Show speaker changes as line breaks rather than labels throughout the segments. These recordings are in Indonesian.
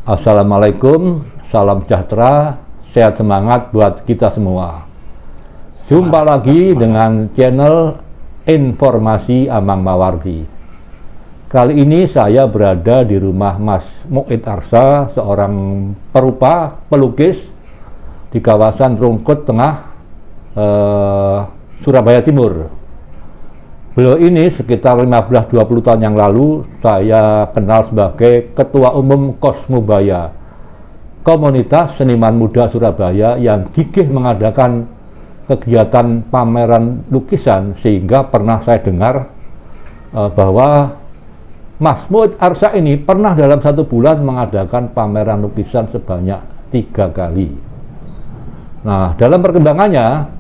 Assalamualaikum, salam sejahtera, sehat semangat buat kita semua. Jumpa lagi dengan channel Informasi Amang Mawardi. Kali ini saya berada di rumah Mas Muid Arsa, seorang perupa pelukis di kawasan Rungkut Tengah, Surabaya Timur. Beliau ini sekitar 15-20 tahun yang lalu saya kenal sebagai Ketua Umum Kosmubaya, komunitas seniman muda Surabaya yang gigih mengadakan kegiatan pameran lukisan, sehingga pernah saya dengar bahwa Mas Muid Arsa ini pernah dalam 1 bulan mengadakan pameran lukisan sebanyak 3 kali. Nah, dalam perkembangannya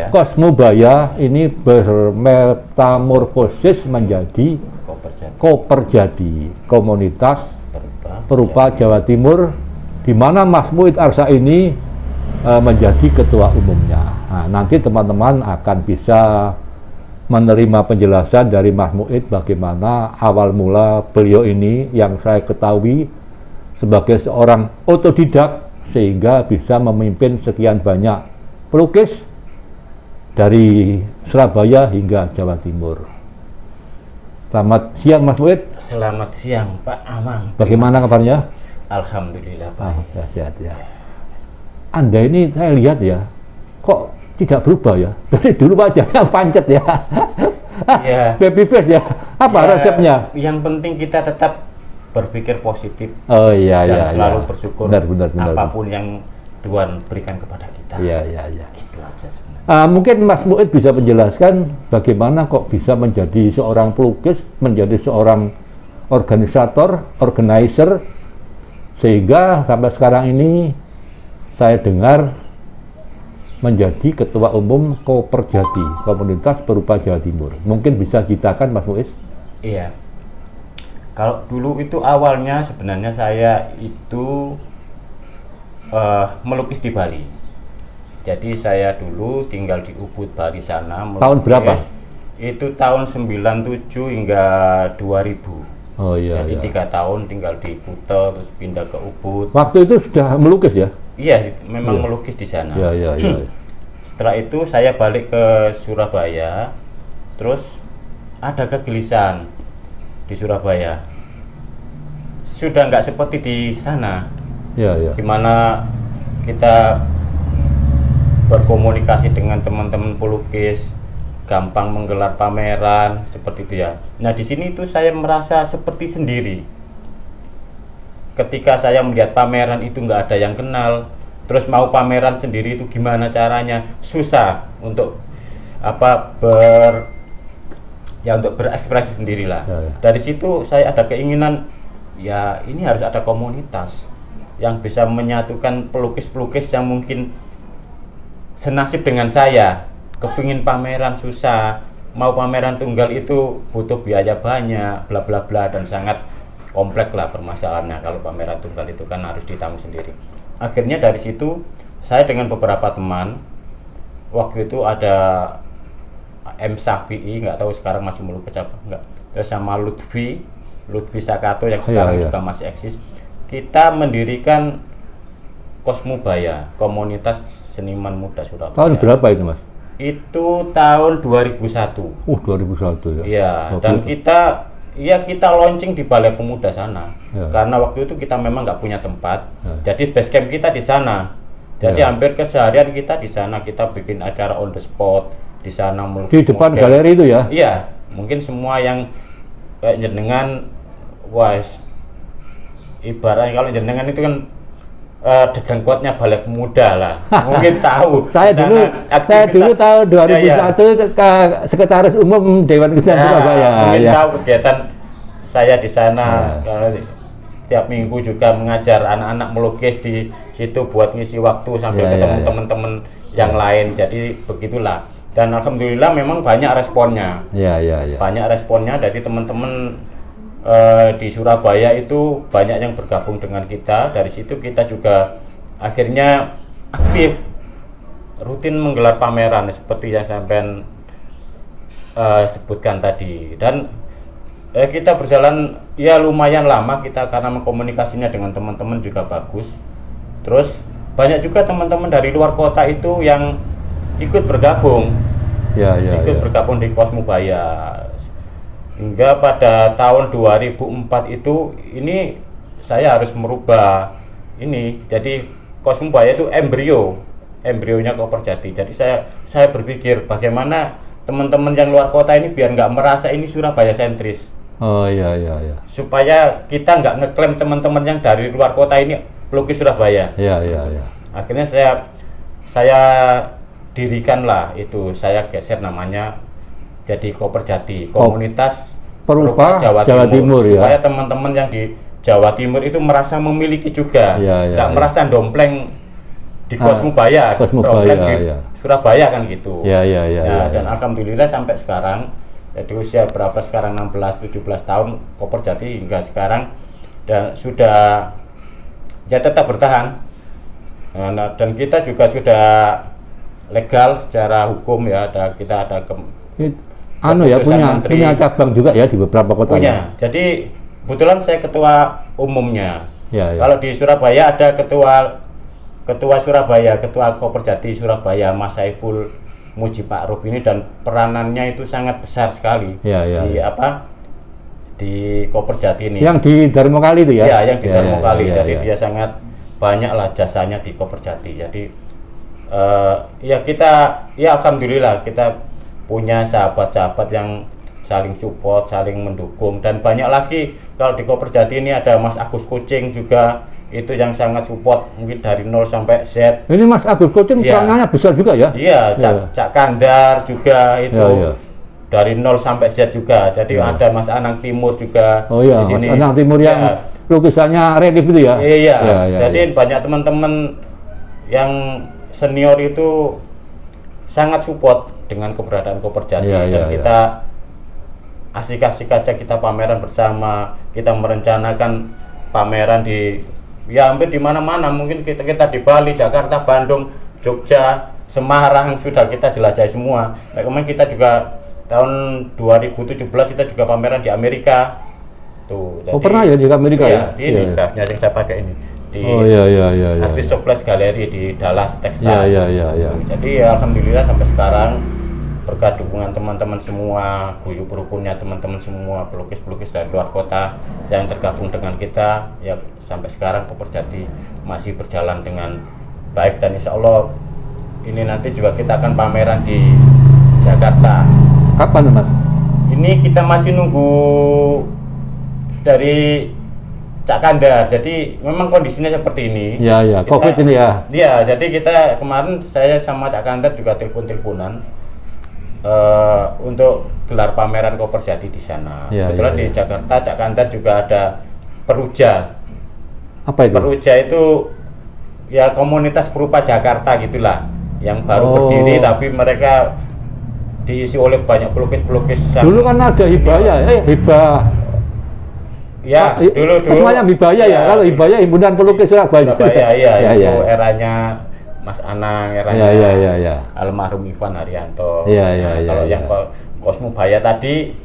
Kosmubaya ini bermetamorfosis menjadi Koperjadi, komunitas perupa Jawa Timur, di mana Mas Muid Arsa ini menjadi ketua umumnya. Nah, nanti teman-teman akan bisa menerima penjelasan dari Mas Muid bagaimana awal mula beliau ini, yang saya ketahui sebagai seorang otodidak, sehingga bisa memimpin sekian banyak pelukis dari Surabaya hingga Jawa Timur. Selamat siang Mas Muid.
Selamat siang Pak Amang.
Bagaimana kabarnya?
Alhamdulillah Pak.
Sehat ya. Anda ini saya lihat ya, kok tidak berubah ya? Dari dulu wajahnya pancet ya.
Ya.
Baby face ya. Apa
ya,
resepnya?
Yang penting kita tetap berpikir positif.
Oh iya,
dan selalu bersyukur
benar.
apapun yang Tuhan berikan kepada kita.
Iya.
Itu aja sebenarnya.
Mungkin Mas Muid bisa menjelaskan bagaimana kok bisa menjadi seorang pelukis, menjadi seorang organizer, sehingga sampai sekarang ini saya dengar menjadi ketua umum Koperjadi, komunitas perupa Jawa Timur. Mungkin bisa ceritakan Mas Muid?
Iya. Kalau dulu itu awalnya sebenarnya saya itu melukis di Bali. Jadi saya dulu tinggal di Ubud, Bali sana.
Tahun berapa?
Itu tahun 97 hingga 2000.
Oh iya.
Jadi 3 tahun tinggal di Kuta, terus pindah ke Ubud.
Waktu itu sudah melukis ya?
Iya, memang melukis di sana.
Iya.
Setelah itu saya balik ke Surabaya, terus ada kegelisahan di Surabaya. Sudah nggak seperti di sana.
Iya.
Gimana kita berkomunikasi dengan teman-teman pelukis, gampang menggelar pameran seperti itu ya. Nah, di sini itu saya merasa seperti sendiri. Ketika saya melihat pameran itu nggak ada yang kenal, terus mau pameran sendiri itu gimana caranya? Susah untuk untuk berekspresi sendirilah.
Ya.
Dari situ saya ada keinginan, ya ini harus ada komunitas yang bisa menyatukan pelukis-pelukis yang mungkin senasib dengan saya. Kepingin pameran susah, mau pameran tunggal itu butuh biaya banyak, bla bla bla, dan sangat kompleks lah permasalahannya. Kalau pameran tunggal itu kan harus ditanggung sendiri. Akhirnya dari situ saya dengan beberapa teman, waktu itu ada M. Safi'i, nggak tahu sekarang masih melukis apa enggak, terus sama Lutfi Sakato yang sekarang juga masih eksis. Kita mendirikan Kosmubaya, komunitas seniman muda Surabaya.
Tahun berapa itu Mas?
Itu tahun 2001.
2001 ya.
Iya, dan kita launching di Balai Pemuda sana. Ya. Karena waktu itu kita memang nggak punya tempat. Ya. Jadi base camp kita di sana. Jadi hampir keseharian kita di sana. Kita bikin acara on the spot di sana,
di depan model. Galeri itu ya?
Iya, mungkin semua yang kayak jenengan, ibaratnya kalau jenengan itu kan dedengkotnya Balai Pemuda lah. Mungkin tahu.
Saya dulu tahun 2001 ke Sekretaris Umum Dewan Kesenian Surabaya.
Mungkin tahu kegiatan saya di sana. Tiap minggu juga mengajar anak-anak melukis di situ buat ngisi waktu sambil ketemu teman-teman yang lain. Jadi begitulah. Dan alhamdulillah memang banyak responnya. Banyak responnya dari teman-teman di Surabaya itu, banyak yang bergabung dengan kita. Dari situ kita juga akhirnya aktif, rutin menggelar pameran seperti yang sampean sebutkan tadi. Dan Kita berjalan ya lumayan lama kita karena komunikasinya dengan teman-teman juga bagus. Terus banyak juga teman-teman dari luar kota itu yang ikut bergabung. Ikut bergabung di Kosmubaya. Hingga pada tahun 2004 itu ini saya harus merubah ini. Jadi Kosmubaya itu embrionya Koperjati. Jadi saya berpikir bagaimana teman-teman yang luar kota ini biar nggak merasa ini Surabaya sentris. Supaya kita nggak ngeklaim teman-teman yang dari luar kota ini pelukis Surabaya. Akhirnya saya dirikanlah itu, saya geser namanya jadi Koperjati, komunitas
perupa Jawa Timur
supaya teman-teman yang di Jawa Timur itu merasa memiliki juga, nggak merasa dompleng di Kosmubaya, dompleng di Surabaya kan gitu. Dan alhamdulillah sampai sekarang, jadi usia berapa sekarang, 16-17 tahun Koperjati hingga sekarang, dan sudah ya tetap bertahan. Dan kita juga sudah legal secara hukum ya, kita ada
punya cabang juga ya di beberapa kota.
Jadi kebetulan saya ketua umumnya. Kalau di Surabaya ada ketua Surabaya, ketua Koperjati Surabaya, Mas Saiful Muji Pak ini, dan peranannya itu sangat besar sekali di Koperjati ini. Yang di
Darmokali itu ya?
Yang di Darmokali. Jadi dia sangat banyak lah jasanya di Koperjati. Jadi alhamdulillah kita punya sahabat-sahabat yang saling support, saling mendukung, dan banyak lagi. Kalau di Koperjati ini ada Mas Agus Kucing juga, itu yang sangat support mungkin dari 0 sampai Z.
Ini Mas Agus Kucing peranannya besar juga ya?
Cak Kandar juga itu dari 0 sampai Z juga. Jadi ada Mas Anang Timur juga di sini.
Mas Anang Timur yang lukisannya relief itu ya?
Jadi banyak teman-teman yang senior itu sangat support dengan keberadaan Koperjati, dan kita asik-asik aja kita pameran bersama, kita merencanakan pameran di hampir di mana-mana, mungkin kita di Bali, Jakarta, Bandung, Jogja, Semarang sudah kita jelajahi semua. Kemarin kita juga tahun 2017 kita juga pameran di Amerika tuh. Jadi,
pernah ya di Amerika
ini staffnya yang saya pakai ini di Asli Soples Gallery di Dallas, Texas. Jadi alhamdulillah sampai sekarang berkat dukungan teman-teman semua, guyub rukunnya teman-teman semua, pelukis-pelukis dari luar kota yang tergabung dengan kita, ya sampai sekarang Koperjati masih berjalan dengan baik, dan insya Allah ini nanti juga kita akan pameran di Jakarta.
Kapan Mas?
Ini kita masih nunggu dari Cak Kandar, jadi memang kondisinya seperti ini.
Covid ini ya.
Jadi kita kemarin saya sama Cak Kandar juga telepon-teleponan untuk gelar pameran Koperjati di sana. Kebetulan di Jakarta Cak Kandar juga ada Peruja.
Apa itu?
Peruja itu ya komunitas perupa Jakarta gitulah, yang baru berdiri, tapi mereka diisi oleh banyak pelukis-pelukis.
Dulu kan ada Hibaya, dulu semuanya Hibaya kalau Hibaya himpunan pelukis Surabaya.
Itu eranya Mas Anang, eranya almarhum Ivan Haryanto. Kalau yang Kosmubaya tadi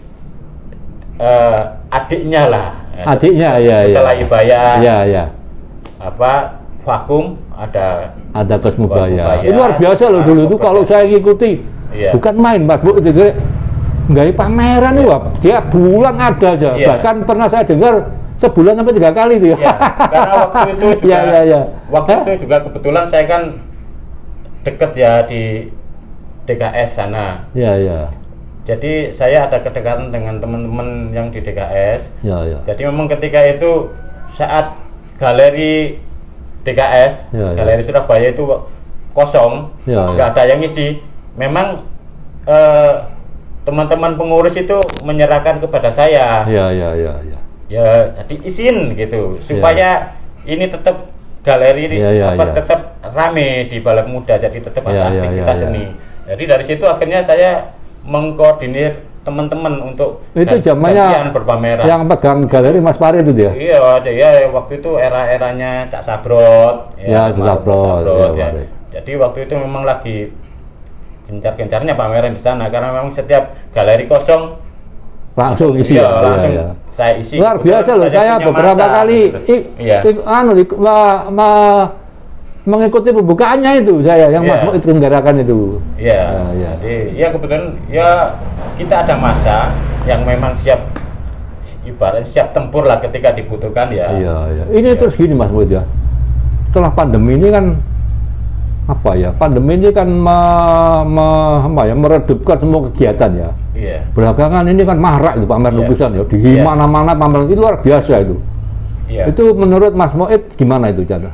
adiknya lah. Setelah Hibaya. Vakum ada
Kosmubaya. Itu luar biasa loh dulu itu, kalau saya ikuti bukan main Mas Bu, itu nggak pameran itu tiap bulan ada aja. Bahkan pernah saya dengar sebulan sampai 3 kali itu
karena waktu itu juga waktu itu juga kebetulan saya kan deket ya di DKS sana. Jadi saya ada kedekatan dengan teman-teman yang di DKS. Jadi memang ketika itu saat galeri DKS, galeri Surabaya itu kosong, nggak ada yang ngisi. Memang teman-teman pengurus itu menyerahkan kepada saya. Jadi izin gitu supaya ini tetap galeri tetap rame di Balak Muda, jadi tetap ada aktivitas seni. Jadi dari situ akhirnya saya mengkoordinir teman-teman untuk
itu zamannya
berpameran.
Yang pegang galeri Mas Pari itu dia?
Waktu itu era-eranya Cak Sabrot. Sabrot. Jadi waktu itu memang lagi gencar-gencarnya pameran di sana, karena memang setiap galeri kosong
langsung isi.
Iya,
ya,
langsung
ya.
saya isi.
Luar biasa loh, saya
punya
beberapa
masa,
kali
gitu. Iya.
mengikuti pembukaannya itu saya yang
Iya.
Mas Muid kenggarakan itu.
Iya.
Ya.
Jadi ya kebetulan ya kita ada masa yang memang siap, ibarat siap tempur lah ketika dibutuhkan ya.
Iya, iya. Ini
Iya.
terus gini Mas Muid ya. Setelah pandemi ini kan apa ya? Pandemi ini kan meredupkan semua kegiatan ya.
Iya.
Belakangan ini kan marak itu pamer
Iya.
lukisan ya. Di
Iya.
mana-mana pamer itu luar biasa itu.
Iya.
Itu menurut Mas Muid gimana itu Chandra?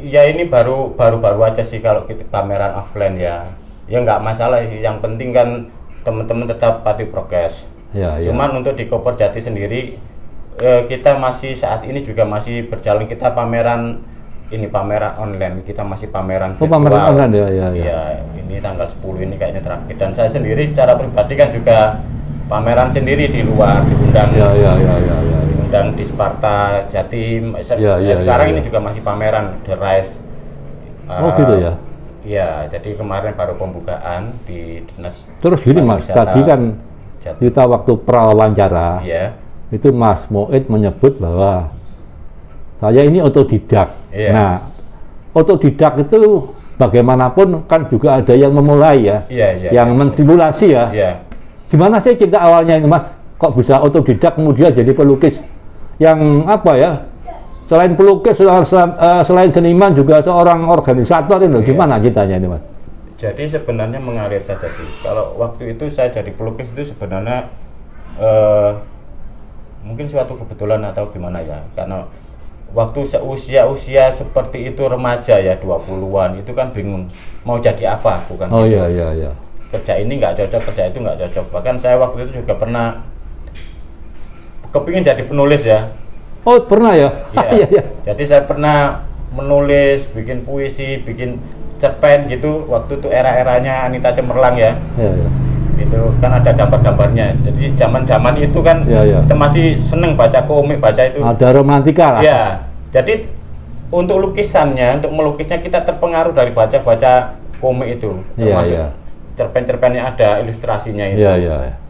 Ya ini baru aja sih kalau kita pameran offline ya. Ya nggak masalah, yang penting kan teman-teman tetap patuhi prokes.
Ya, ya.
Cuman untuk di Koperjati sendiri kita masih saat ini juga masih berjalan, kita pameran online, kita masih pameran
Oh, pameran
virtual.
online ya, ya.
Iya, ini tanggal 10 ini kayaknya terakhir, dan saya sendiri secara pribadi kan juga pameran sendiri di luar, diundang
Ya.
diundang di Sparta Jatim.
Ya,
Sekarang
ya.
ini juga masih pameran The Rise.
Oh gitu ya.
Iya, jadi kemarin baru pembukaan di Dinas
Terus gini Mas,
Pariwisata
tadi kan
Jatim.
kita waktu prawawancara
Iya.
itu Mas Muid menyebut bahwa saya ini otodidak.
Iya.
Nah, otodidak itu bagaimanapun kan juga ada yang memulai ya,
Iya.
yang menstimulasi ya.
Iya.
Gimana sih cerita awalnya ini Mas? Kok bisa otodidak kemudian jadi pelukis yang apa ya? Selain pelukis, selain seniman juga seorang organisator ini,
Iya.
gimana ceritanya ini Mas?
Jadi sebenarnya mengalir saja sih. Kalau waktu itu saya jadi pelukis itu sebenarnya mungkin suatu kebetulan atau gimana ya. Karena waktu usia seperti itu, remaja ya, 20-an, itu kan bingung mau jadi apa, bukan
Oh
gitu.
iya.
Kerja ini nggak cocok, kerja itu nggak cocok. Bahkan saya waktu itu juga pernah kepingin jadi penulis ya.
Oh pernah ya?
Iya.
Iya.
Jadi saya pernah menulis, bikin puisi, bikin cerpen gitu. Waktu itu era-eranya Anita Cemerlang ya.
Iya.
Itu kan ada gambar-gambarnya. Jadi zaman-zaman itu kan
Iya.
kita masih seneng baca komik, baca itu.
Ada romantika lah.
Ya. Jadi untuk lukisannya, untuk melukisnya kita terpengaruh dari baca-baca komik itu. Termasuk
Iya.
cerpen-cerpen yang ada ilustrasinya itu.
Iya.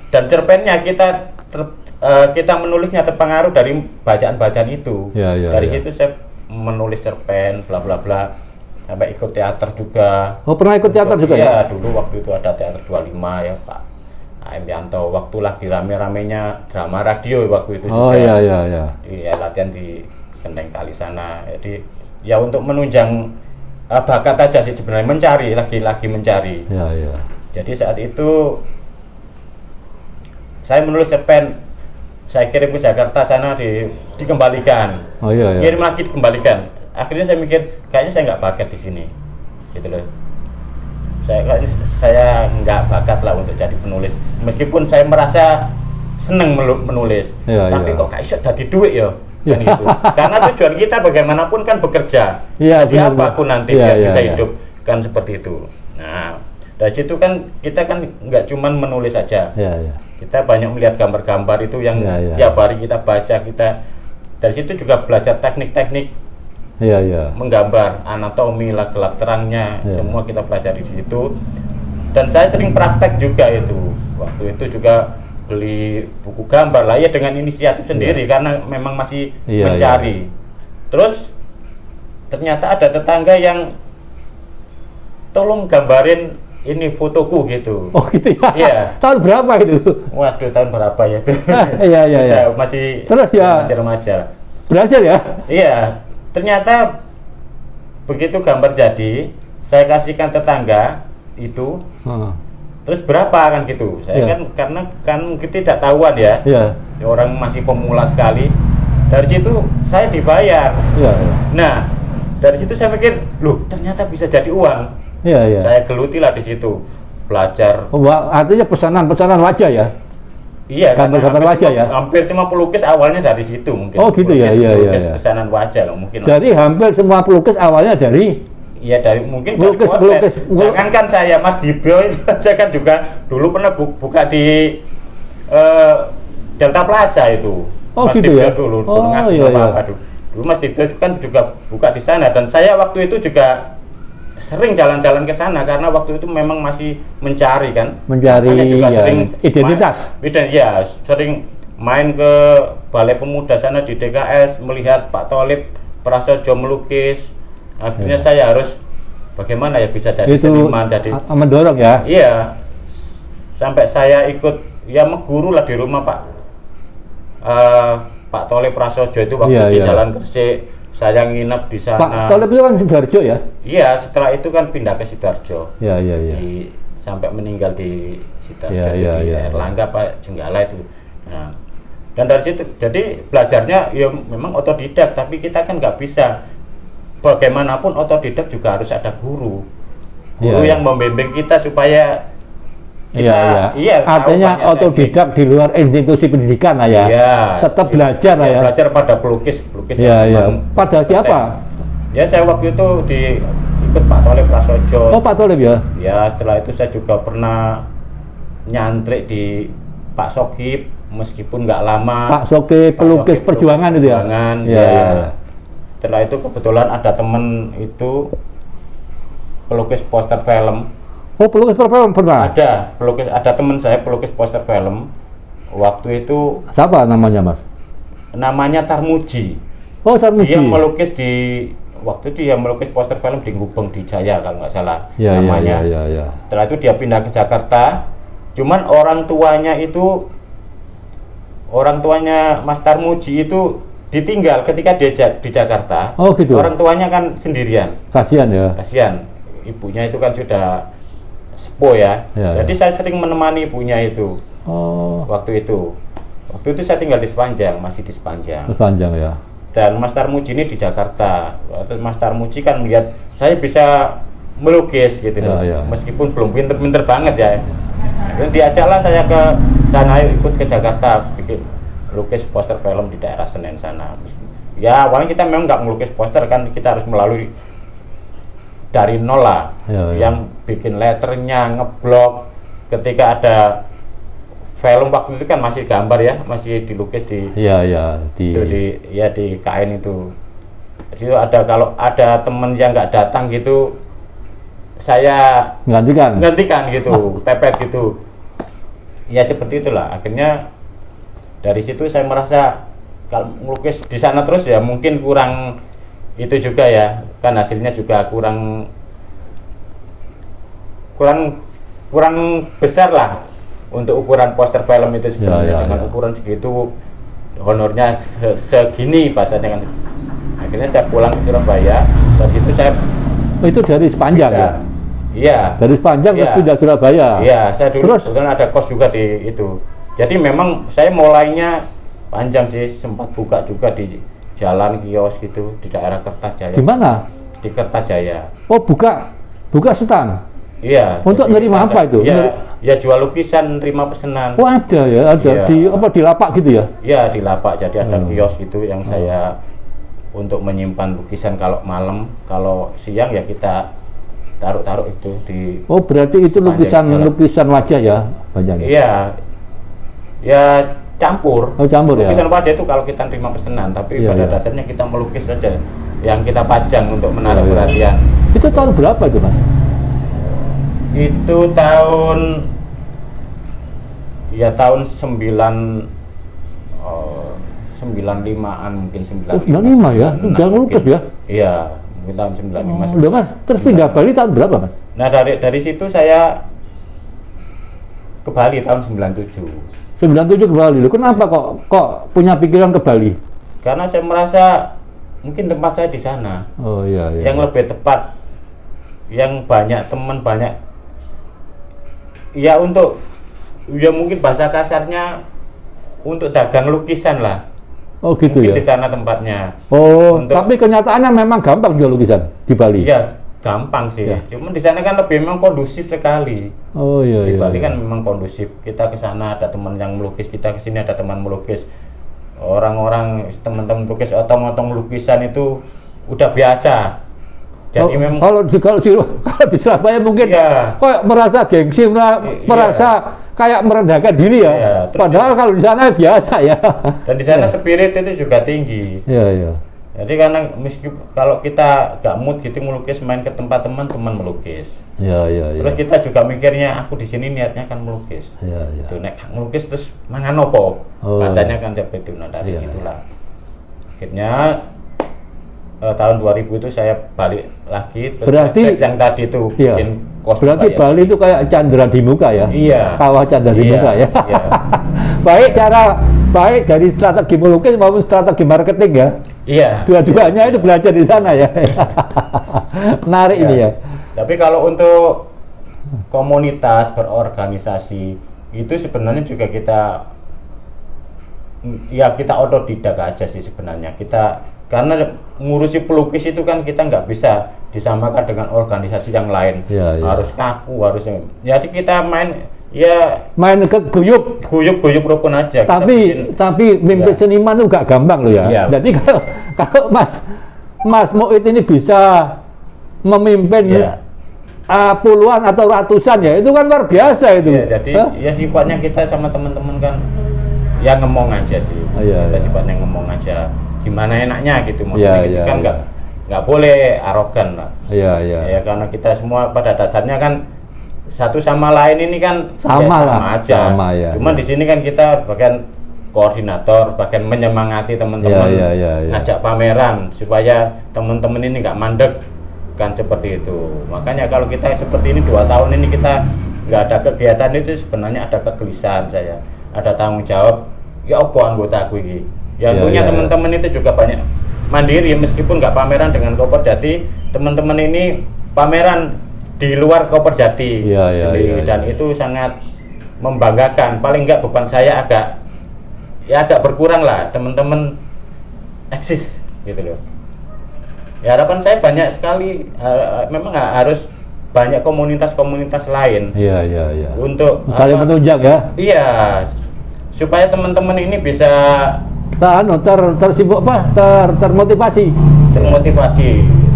Dan cerpennya kita menulisnya terpengaruh dari bacaan-bacaan itu.
Iya.
Dari situ saya menulis cerpen, bla bla bla, sampai ikut teater juga.
Oh pernah ikut teater juga ya?
Iya, dulu waktu itu ada teater 25 ya Pak A.M. Yanto. Waktu lagi rame-ramenya drama radio waktu itu
Oh
juga.
iya.
Ya, latihan di Genteng Kali sana. Jadi ya untuk menunjang bakat aja sih sebenarnya, mencari, lagi mencari.
Iya.
Jadi saat itu saya menulis cerpen, saya kirim ke Jakarta sana, dikembalikan.
Oh iya.
Kirim lagi, dikembalikan. Akhirnya saya mikir kayaknya saya nggak bakat di sini, gitu loh. Saya nggak bakat lah untuk jadi penulis. Meskipun saya merasa seneng menulis,
Iya,
tapi
iya.
kok gak iso jadi duit ya.
Iya.
Kan gitu. Karena tujuan kita bagaimanapun kan bekerja.
Iya,
Jadi
benar,
apa aku nanti
iya,
biar
iya,
bisa
iya.
hidup, kan seperti itu. Nah, dari situ kan kita kan nggak cuman menulis saja.
Iya.
Kita banyak melihat gambar-gambar itu yang
Iya, iya.
setiap hari kita baca, kita dari situ juga belajar teknik-teknik
Iya.
menggambar, anatomi, gelap terangnya,
Iya.
semua kita pelajari di situ. Dan saya sering praktek juga itu. Waktu itu juga beli buku gambar lah ya, dengan inisiatif sendiri karena memang masih
Iya,
mencari. Terus ternyata ada tetangga yang tolong gambarin ini fotoku gitu.
Oh gitu ya?
Iya.
Tahun berapa itu?
Waduh, tahun berapa ya itu?
Iya.
Udah, masih
Terus ya?
masih remaja.
Berhasil ya?
Iya, ternyata begitu gambar jadi, saya kasihkan tetangga itu.
Heeh.
Terus berapa kan gitu? Saya
Iya.
kan karena kan mungkin tidak tahuan ya.
Iya.
Orang masih pemula sekali. Dari situ saya dibayar.
Iya.
Nah, dari situ saya mikir, loh, ternyata bisa jadi uang.
Iya.
Saya gelutilah di situ, belajar.
Oh, artinya pesanan wajah ya?
Iya,
Gambar-gambar
hampir
wajah ya?
Hampir semua pelukis awalnya dari situ mungkin.
Oh, gitu ya? Iya.
Pesanan wajah mungkin.
Dari hampir semua pelukis awalnya dari
Iya, dari mungkin
Melukis.
Jangankan saya, Mas Dibyo itu saya kan juga dulu pernah buka di Delta Plaza itu.
Oh,
Mas
gitu
Dibyo
ya?
dulu
Oh,
ngaku
iya.
apa dulu Mas Dibyo kan juga buka di sana, dan saya waktu itu juga sering jalan-jalan ke sana karena waktu itu memang masih mencari kan.
Mencari
Makanya juga
ya,
sering
identitas.
Ya, sering main ke Balai Pemuda sana di DKS, melihat Pak Tholib Prasojo melukis. Akhirnya saya harus bagaimana ya bisa jadi seniman, jadi
mendorong ya.
Iya. Sampai saya ikut ya mengguru lah di rumah Pak Tholib Prasojo itu waktu di Jalan Gresik. Saya nginep di sana.
Pak Tholib itu kan Sidoarjo ya?
Iya, setelah itu kan pindah ke Sidoarjo.
Iya.
Sampai meninggal di Sidoarjo, di Erlangga Pak Jenggala itu. Nah, dan dari situ jadi belajarnya ya memang otodidak, tapi kita kan nggak bisa. Bagaimanapun otodidak juga harus ada guru yang membimbing kita supaya kita,
artinya otodidak di luar institusi pendidikan lah ya. Tetap belajar lah ya. Belajar
pada pelukis
pada siapa?
Ya saya waktu itu ikut Pak Tholib Prasojo.
Oh, Pak Tholib ya.
Ya, setelah itu saya juga pernah nyantrik di Pak Sogib meskipun nggak lama.
Pak Sogib pelukis perjuangan itu ya.
Ya. Setelah itu kebetulan ada temen itu pelukis poster film.
Oh, pelukis film pernah?
Ada teman saya pelukis poster film. Waktu itu
siapa namanya, Mas?
Namanya Tarmuji.
Oh, Tarmuji.
Waktu itu dia melukis poster film di Gubeng di Jaya kalau nggak salah
namanya.
Setelah itu dia pindah ke Jakarta. Cuman orang tuanya Mas Tarmuji itu ditinggal ketika dia di Jakarta.
Oh, gitu.
Orang tuanya kan sendirian.
Kasihan ya.
Kasihan. Ibunya itu kan sudah sepuh ya. Jadi saya sering menemani ibunya itu.
Oh.
Waktu itu saya tinggal di Sepanjang, masih di Sepanjang.
Sepanjang ya.
Dan Mas Tarmuji ini di Jakarta. Mas Tarmuji kan melihat saya bisa melukis gitu loh. Meskipun belum pinter-pinter banget ya. Dan diajaklah saya ke sana, ikut ke Jakarta bikin lukis poster film di daerah Senen sana. Ya awalnya kita memang nggak melukis poster kan, kita harus melalui dari nol lah. Yang bikin letternya, ngeblok. Ketika ada film waktu itu kan masih gambar ya, masih dilukis di di kain itu. Jadi kalau ada temen yang nggak datang gitu, saya gantikan gitu, pepet gitu. Ya seperti itulah. Akhirnya dari situ saya merasa kalau melukis di sana terus ya mungkin kurang itu juga ya, kan hasilnya juga kurang besar lah untuk ukuran poster film itu sebenarnya. Dengan ukuran segitu honornya segini bahasanya kan. Akhirnya saya pulang ke Surabaya. Saat itu saya
itu dari Sepanjang ya?
Iya.
Dari Sepanjang ke pindah Surabaya.
Iya, saya dulu kebetulan ada kos juga di itu. Jadi memang saya mulainya panjang sih, sempat buka juga di jalan kios gitu di daerah Kertajaya.
Di mana?
Di Kertajaya.
Oh, buka stand.
Iya.
Untuk nerima apa itu?
Ya jual lukisan, nerima pesanan.
Oh, ada ya, ada. Di lapak gitu ya?
Iya, di lapak. Jadi ada kios gitu yang saya untuk menyimpan lukisan kalau malam, kalau siang ya kita taruh itu di. Oh, berarti itu lukisan wajah ya, banyaknya? Iya. Ya campur. Oh, campur ya. Lukisan wajah itu kalau kita terima pesanan, tapi pada dasarnya kita melukis saja yang kita pajang untuk menarik perhatian.
Itu tahun berapa itu, Mas?
Itu tahun 95-an mungkin 95.
95 ya? Udah ngelukis ya?
Iya, mungkin tahun 95.
Udah, Mas, terus pindah Bali tahun berapa, Mas?
Nah, dari situ saya ke Bali tahun 97.
97 ke Bali. Loh, kenapa kok punya pikiran ke Bali?
Karena saya merasa mungkin tempat saya di sana.
Oh iya.
Yang lebih tepat, yang banyak teman, banyak. Ya mungkin bahasa kasarnya untuk dagang lukisan lah.
Oh gitu
mungkin
ya.
Di sana tempatnya.
Oh, tapi kenyataannya memang gampang jual lukisan di Bali.
Iya, gampang sih. Ya. Cuman di sana kan lebih memang kondusif sekali.
Oh iya.
Di Bali kan memang kondusif. Kita ke sana ada teman yang melukis, kita ke sini ada teman melukis. Orang-orang teman-teman melukis otong-otong lukisan itu udah biasa. Jadi memang kalau di Surabaya mungkin kok merasa gengsi, merasa kayak merendahkan diri ya. Padahal kalau di sana biasa ya. Dan di sana spirit itu juga tinggi.
Iya.
Jadi karena kalau kita gak mood gitu melukis, main ke tempat teman melukis.
Iya, iya, iya.
Terus kita juga mikirnya aku di sini niatnya kan melukis.
Iya, iya.
Tuh nek melukis terus mangan opo? Bahasanya kan seperti itu. Nah, dari situlah. Akhirnya tahun 2000 itu saya balik lagi terus
berarti
yang tadi itu bikin kos.
Berarti Bali itu kayak Chandra di muka ya?
Iya.
Kawah Chandra di muka ya?
Iya.
baik dari strategi melukis maupun strategi marketing ya?
Iya.
Dua-duanya itu belajar di sana ya? Menarik ini ya?
Tapi kalau untuk komunitas, berorganisasi, itu sebenarnya juga kita otodidak aja sih sebenarnya. Karena ngurusi pelukis itu kan kita nggak bisa disamakan dengan organisasi yang lain. Harus kaku, jadi kita main ke guyup rukun aja.
Tapi mimpi seniman itu nggak gampang loh ya. Jadi kalau Mas Muid ini bisa memimpin puluhan atau ratusan ya, itu kan luar biasa itu.
Jadi sifatnya kita sama teman-teman kan ngomong aja sih. Kita sifatnya ngomong aja. Gimana enaknya gitu, maksudnya kan nggak boleh arogan lah. Ya karena kita semua pada dasarnya kan satu sama lain ini kan sama aja. Cuman di sini kan kita bagian koordinator, bagian menyemangati teman-teman, ngajak pameran supaya teman-teman ini nggak mandek kan seperti itu. Makanya kalau kita seperti ini 2 tahun ini kita nggak ada kegiatan itu sebenarnya ada kegelisahan saya, ada tanggung jawab. Ya apa anggota aku ini? Tentunya teman-teman itu juga banyak mandiri meskipun nggak pameran dengan Koperjati, teman-teman ini pameran di luar Koperjati. Dan itu sangat membanggakan. Paling nggak beban saya agak berkurang lah, teman-teman eksis gitu loh. Ya harapan saya banyak sekali, memang harus banyak komunitas-komunitas lain. Untuk
saling menunjang ya.
Iya, supaya teman-teman ini bisa
termotivasi.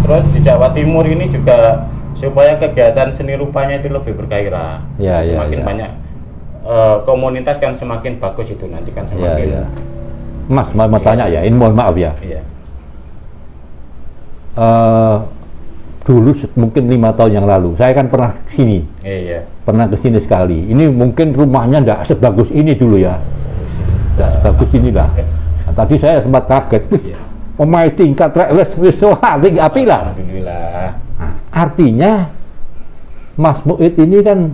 Terus di Jawa Timur ini juga supaya kegiatan seni rupanya itu lebih bergairah. Semakin banyak komunitas kan semakin bagus itu nanti kan semakin.
Mas mau tanya ya, ini mohon maaf ya. Dulu mungkin 5 tahun yang lalu saya kan pernah kesini. Pernah kesini sekali. Ini mungkin rumahnya enggak sebagus ini dulu ya. Enggak sebagus inilah. Tadi saya sempat kaget, pemain tingkat wis api lah.
Alhamdulillah.
Artinya Mas Muid ini kan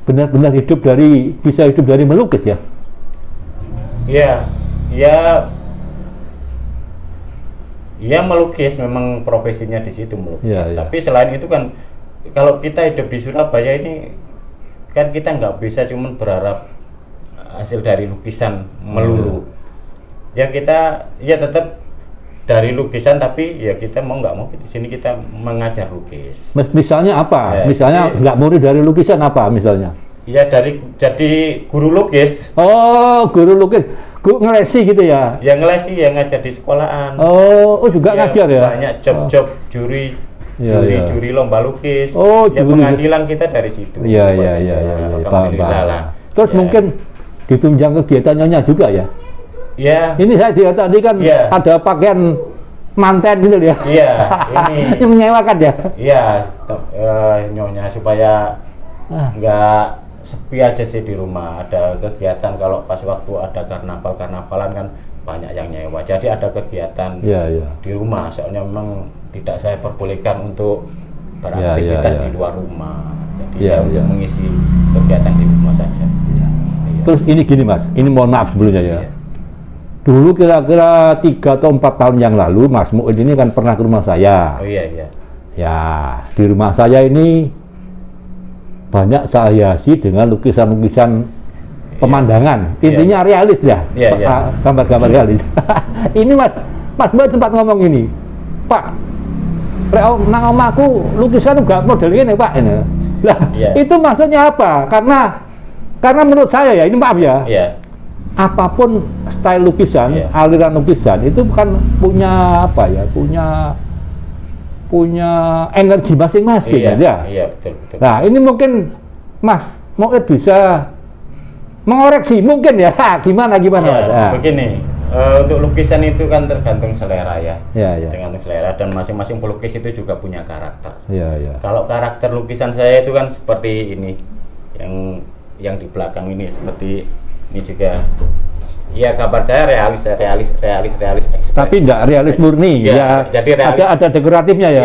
benar-benar bisa hidup dari melukis ya?
Iya melukis, memang profesinya di situ melukis. Tapi selain itu kan kalau kita hidup di Surabaya ini kan kita nggak bisa cuman berharap hasil dari lukisan melulu. Kita tetap dari lukisan, tapi kita mau nggak mau di sini kita mengajar lukis.
Misalnya apa? Misalnya nggak murni dari lukisan apa misalnya?
Jadi guru lukis.
Oh, guru lukis, ngelesi gitu ya?
Ngelesi, ngajar di sekolahan.
Oh juga ngajar ya?
Banyak job-job juri lomba lukis. Penghasilan kita dari situ.
Paham. Terus mungkin ditunjang kegiatannya juga ya? Ini saya lihat tadi kan ada pakaian manten gitu ya? Ini menyewakan ya?
Nyonya supaya nggak sepi aja sih di rumah. Ada kegiatan kalau pas waktu ada karnavalan kan banyak yang nyewa. Jadi ada kegiatan di rumah. Soalnya memang tidak saya perbolehkan untuk beraktivitas di luar rumah. Jadi untuk mengisi kegiatan di rumah saja.
Terus ini gini Mas, ini mohon maaf sebelumnya ya. Dulu kira-kira 3 atau 4 tahun yang lalu Mas Muid ini kan pernah ke rumah saya. Ya, di rumah saya ini banyak saya hiasi dengan lukisan-lukisan pemandangan. Intinya realis ya. Gambar-gambar realis. Ini Mas Muid sempat ngomong ini, Pak, nang omahku lukisan enggak model ini Pak ini. Lah, itu maksudnya apa? Karena menurut saya ya, ini maaf ya. Apapun style lukisan, aliran lukisan itu kan punya apa ya? Punya energi masing-masing ya.
Betul.
Nah, ini mungkin Mas Muid bisa mengoreksi mungkin ya. Gimana Mas?
Begini, Untuk lukisan itu kan tergantung selera ya.
Ya.
Tergantung selera, dan masing-masing pelukis itu juga punya karakter.
Ya.
Kalau karakter lukisan saya itu kan seperti ini, yang di belakang ini seperti ini juga. Iya, gambar saya realis ekspresif.
Tapi enggak realis murni ya.
Jadi realis,
ada dekoratifnya ya.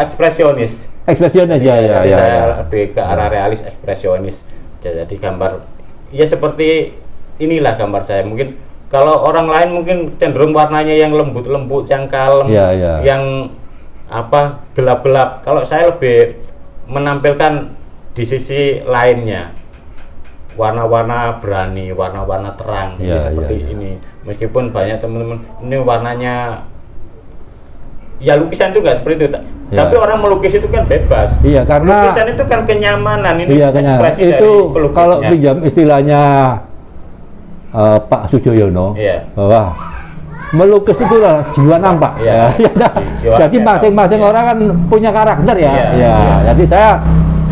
Ekspresionis.
Ekspresionis ya.
Saya lebih ke arah realis ekspresionis. Jadi gambar ya seperti inilah gambar saya. Mungkin kalau orang lain mungkin cenderung warnanya yang lembut-lembut, yang kalem, yang gelap-gelap. Kalau saya lebih menampilkan di sisi lainnya, warna-warna berani, warna-warna terang, seperti ini. Meskipun banyak teman-teman ini warnanya, ya lukisan itu nggak seperti itu, tapi orang melukis itu kan bebas.
Iya, karena
lukisan itu kan kenyamanan, ini ekspresi
itu
dari pelukisnya.
kalau pinjam istilahnya Pak Sujoyono, bahwa melukis itu adalah jiwa nampak. Jadi masing-masing orang kan punya karakter ya. Jadi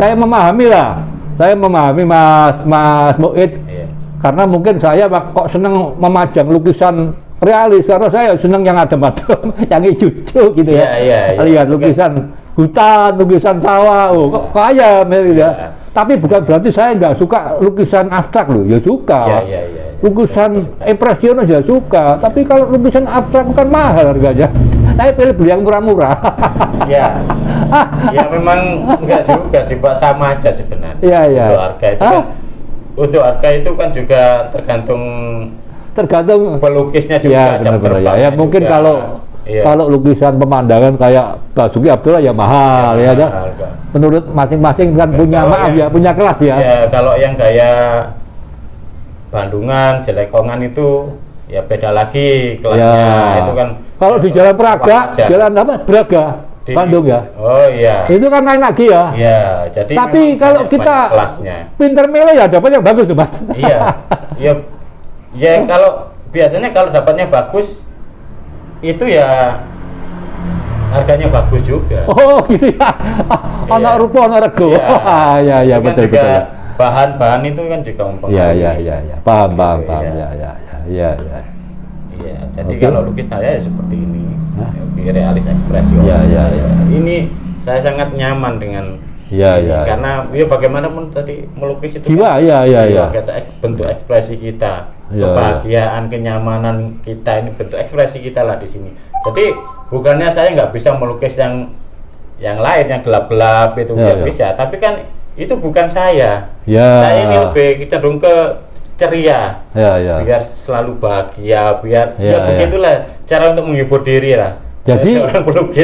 saya memahami lah. Saya memahami Mas Muid, karena mungkin saya kok senang memajang lukisan realis, karena saya senang yang adem-adem, yang hijau-hijau gitu ya. Lihat lukisan hutan, lukisan sawah, kok kaya ya. Tapi bukan berarti saya nggak suka lukisan abstrak loh, ya suka. Lukisan impresionis ya suka. Tapi kalau lukisan abstrak kan mahal harganya. Saya pilih beli yang murah-murah.
Ya memang enggak juga sih Pak, sama aja sebenarnya. Untuk harga itu kan, untuk harga itu kan juga tergantung pelukisnya juga.
Ya mungkin juga. Kalau lukisan pemandangan kayak Basuki Abdullah ya mahal ya. Menurut masing-masing kan punya punya kelas ya.
Kalau yang gaya Bandungan, Jelekongan itu ya beda lagi kelasnya. Itu kan
kalau di Jalan Praga, Jalan Braga, Bandung ya.
Oh iya.
Itu kan lain lagi ya.
Iya, jadi
tapi kalau kita pinter milih ya dapat yang bagus tuh, Mas.
Iya, kalau biasanya kalau dapatnya bagus itu ya harganya bagus juga.
Oh gitu ya. Anak rupa, anak rego. Iya, betul.
Bahan-bahan itu kan juga mempengaruhi.
Iya. Paham. Iya.
Jadi kalau lukis saya ya seperti ini. Realis ekspresi.
Iya.
Ini saya sangat nyaman dengan karena bagaimanapun tadi melukis itu
jiwa,
bentuk ekspresi kita, kebahagiaan, kenyamanan kita, ini bentuk ekspresi kita lah di sini. Jadi bukannya saya nggak bisa melukis yang lain, yang gelap-gelap itu bisa, tapi kan itu bukan saya. Saya ini lebih cenderung ke ceria, biar selalu bahagia, biar begitulah cara untuk menghibur diri lah.
Jadi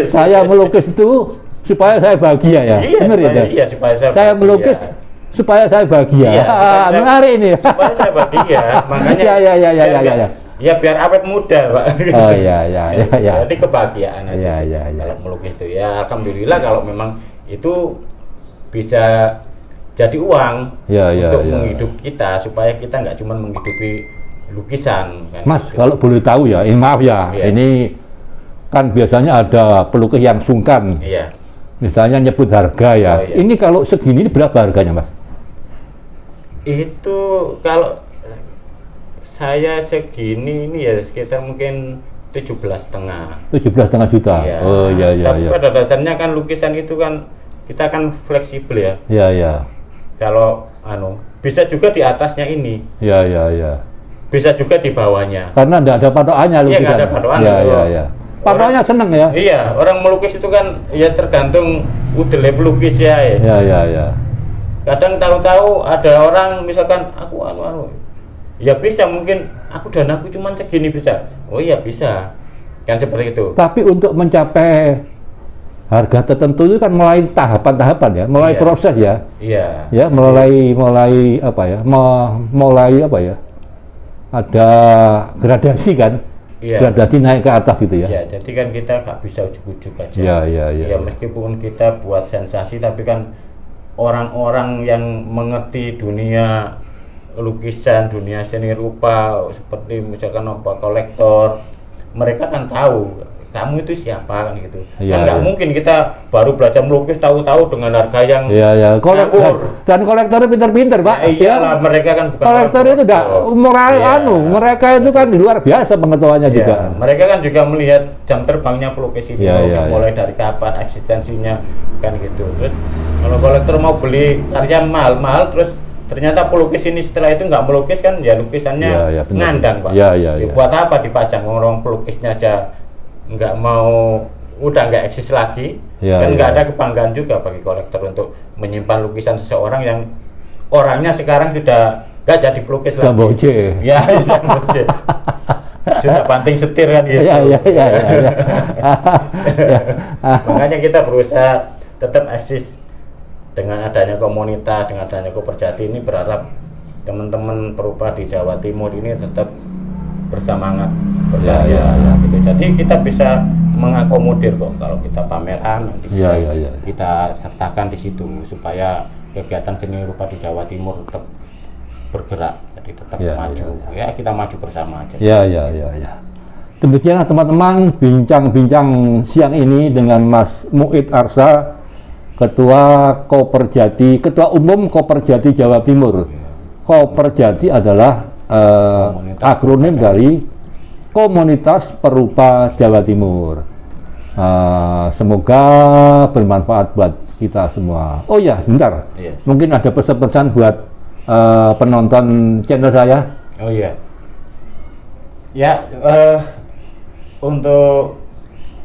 saya melukis itu supaya saya bahagia ya. Benar ya?
Iya, supaya
saya melukis supaya saya bahagia. Menarik ini.
Supaya saya bahagia, makanya. Ya biar awet muda, Pak.
Oh iya.
Jadi kebahagiaan aja. Kalau melukis itu ya alhamdulillah, kalau memang itu bisa jadi uang untuk menghidupi kita, supaya kita nggak cuma menghidupi lukisan kan.
Mas, kalau boleh tahu ya, ini maaf ya, ini kan biasanya ada pelukis yang sungkan. Misalnya nyebut harga ya. Ini kalau segini berapa harganya, Mas?
Itu kalau saya segini ini ya sekitar mungkin 17,5
juta. Oh iya.
Tapi pada dasarnya kan lukisan itu kan kita kan fleksibel ya.
Iya.
Kalau bisa juga di atasnya ini.
Iya.
Bisa juga di bawahnya.
Karena tidak ada patokannya lukisan.
Iya, nggak ada patokan.
Iya. Patokannya seneng ya.
Iya, orang melukis itu kan ya tergantung udele pelukis ya.
Iya.
Kadang tahu-tahu ada orang misalkan aku ya bisa, mungkin aku danaku cuma segini bisa. Oh iya bisa. Kan seperti itu.
Tapi untuk mencapai harga tertentu itu kan mulai tahapan-tahapan ya, mulai proses ya.
Iya.
Ya, mulai apa ya? Mulai apa ya? Ada gradasi kan? Gradasi naik ke atas gitu ya.
Iya, jadi kan kita nggak bisa ujuk-ujuk aja.
Iya.
Ya meskipun kita buat sensasi, tapi kan orang-orang yang mengerti dunia lukisan, dunia seni rupa, seperti misalkan kolektor, mereka kan tahu kamu itu siapa kan gitu.
Iya,
Kan nggak
iya.
mungkin kita baru belajar melukis tahu-tahu dengan harga yang
Iya, ya.
ngawur.
Dan kolektornya pinter-pinter, Pak.
Ya, iyalah, mereka kan bukan
Kolektor
orang
itu udah
bodoh. Iya.
mereka itu kan luar biasa pengetahuannya
Iya,
juga.
mereka kan juga melihat jam terbangnya pelukis ini,
Iya,
melukis
iya, iya.
mulai dari kapan eksistensinya kan gitu. Terus kalau kolektor mau beli karya mahal-mahal, terus ternyata pelukis ini setelah itu nggak melukis kan, ya lukisannya
Iya, iya, benar.
ngandang, Pak.
Iya, iya,
Ya,
iya.
buat apa dipajang, orang pelukisnya aja nggak mau, udah nggak eksis lagi.
Iya,
Kan nggak
iya.
ada kebanggaan juga bagi kolektor untuk menyimpan lukisan seseorang yang orangnya sekarang sudah nggak jadi pelukis lagi.
Kamboja.
Ya, sudah Kamboja. Sudah banting setir kan gitu.
Iya, iya, iya, iya.
Makanya kita berusaha tetap eksis dengan adanya komunitas, dengan adanya Koperjati ini, berharap teman-teman perupa di Jawa Timur ini tetap bersemangat berkarya.
Iya, iya.
Gitu. Jadi kita bisa mengakomodir kok kalau kita pameran nanti
Iya,
bisa
iya, iya.
kita sertakan di situ supaya kegiatan seni rupa di Jawa Timur tetap bergerak, jadi tetap
Iya,
maju.
iya,
Ya kita maju bersama aja.
Ya, ya, ya, ya. Demikianlah teman-teman bincang-bincang siang ini dengan Mas Muid Arsa, Ketua Koperjati, Ketua Umum Koperjati Jawa Timur. Koperjati adalah
Komunitas
akronim
Koperjati.
dari Komunitas Perupa Jawa Timur. Semoga bermanfaat buat kita semua. Oh ya, bentar.
Yes.
Mungkin ada pesan-pesan buat penonton channel saya.
Oh iya. Ya, untuk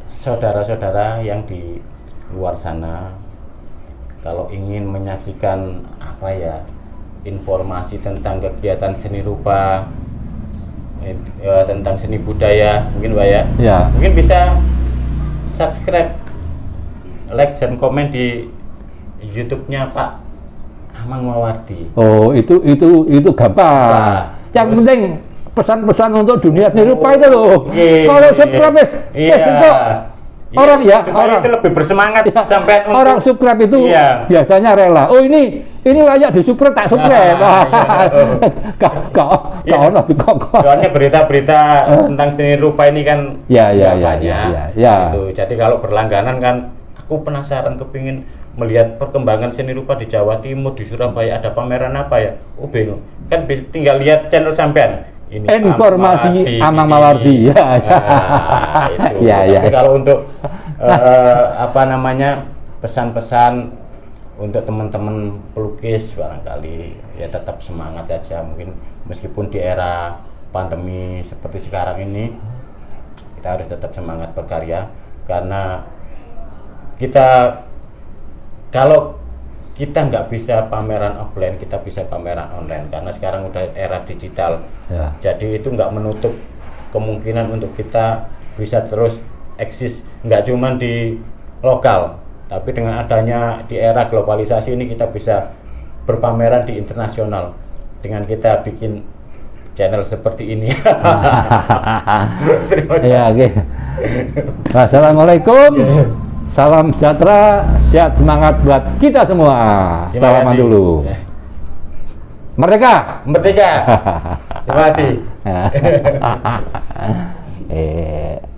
saudara-saudara yang di luar sana, kalau ingin menyaksikan apa ya, informasi tentang kegiatan seni rupa, tentang seni budaya, mungkin Pak ya,
Ya.
mungkin bisa subscribe, like dan komen di YouTube-nya Pak Amang Mawardi.
Oh, itu gampang.
Nah,
Yang
terus-
penting pesan-pesan untuk dunia seni rupa itu loh.
Iya.
Kalau subscribe
Iya.
untuk orang ya,
supaya
orang
itu lebih bersemangat
ya,
sampai untuk-
orang subscribe itu
Iya.
biasanya rela. Oh ini layak di subscribe, tak subscribe.
Nah, iya.
Kok
Iya.
ono dikongkon.
Soalnya berita-berita tentang seni rupa ini kan
Ya, ya,
nggak
ya,
banyak.
ya, ya.
Gitu. Jadi kalau berlangganan kan, aku penasaran, kepingin melihat perkembangan seni rupa di Jawa Timur, di Surabaya ada pameran apa ya? Oh bingung. Kan tinggal lihat channel sampean. Ini
Informasi Amang
di
Mawardi.
sini.
Ya, ya.
Nah, itu.
Ya, ya.
Tapi kalau untuk apa namanya, pesan-pesan untuk teman-teman pelukis barangkali ya tetap semangat saja, mungkin meskipun di era pandemi seperti sekarang ini kita harus tetap semangat berkarya, karena kita, kalau kita nggak bisa pameran offline, kita bisa pameran online, karena sekarang udah era digital.
Ya.
Jadi itu nggak menutup kemungkinan untuk kita bisa terus eksis, nggak cuma di lokal, tapi dengan adanya di era globalisasi ini kita bisa berpameran di internasional dengan kita bikin channel seperti ini. Terima kasih.
Ya, oke. Wassalamualaikum. Salam sejahtera, sehat semangat buat kita semua.
Terima
Salaman
kasih.
dulu. Merdeka.
Merdeka. Terima kasih.
Eh.